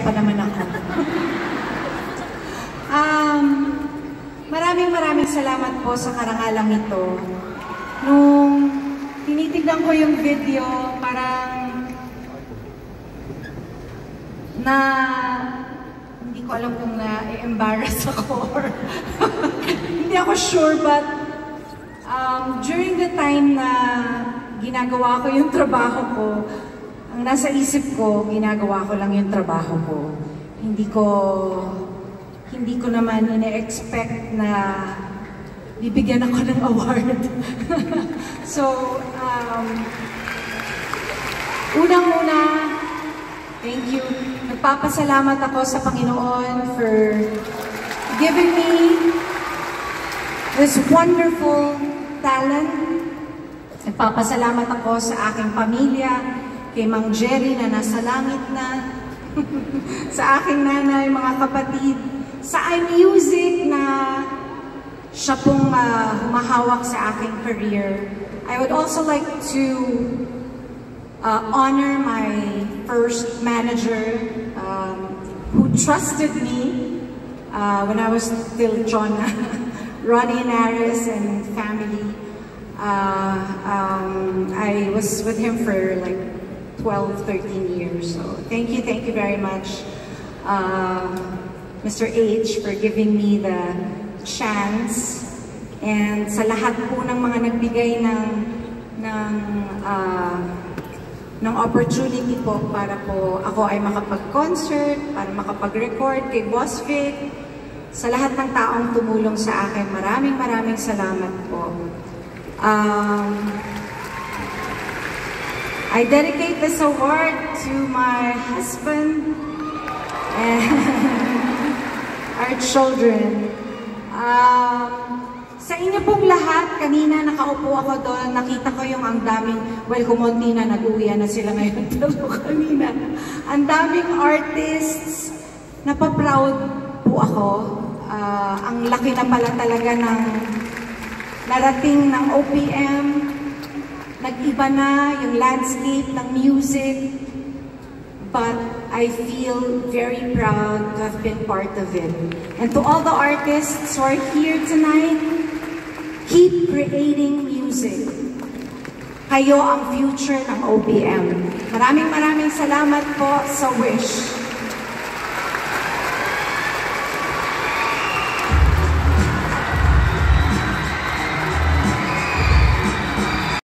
pa naman ako. Maraming salamat po sa karangalang ito. Nung tinitignan ko yung video, parang hindi ko alam kung na-embarrass ako or hindi ako sure, but during the time na ginagawa ko yung trabaho ko, ang nasa isip ko, ginagawa ko lang yung trabaho ko. Hindi ko naman ine-expect na bibigyan ako ng award. So, unang-una, thank you. Nagpapasalamat ako sa Panginoon for giving me this wonderful talent. Nagpapasalamat ako sa aking pamilya, kay Mang Jerry na nasa langit na, sa aking nanay, mga kapatid, sa iMusic na siya pong humahawak sa aking career. I would also like to honor my first manager who trusted me when I was still Jonah, Ronnie Nares and family. I was with him for like 12, 13 years. So thank you very much, Mr. H, for giving me the chance, and sa lahat po ng mga nagbigay ng opportunity po para po ako ay makapag-concert, para makapag-record kay Boss Vic, sa lahat ng taong tumulong sa akin, maraming salamat po. I dedicate this award to my husband and our children. Sa inyo pong lahat, kanina nakaupo ako doon, nakita ko yung ang daming, well, kumunti na, nag-uwian na sila ngayon, pero kanina. Ang daming artists, napaproud po ako. Ang laki na pala talaga ng narating ng OPM. Nag-iba na yung landscape ng music. But I feel very proud to have been part of it. And to all the artists who are here tonight, keep creating music. Kayo ang future ng OPM. Maraming salamat po sa Wish.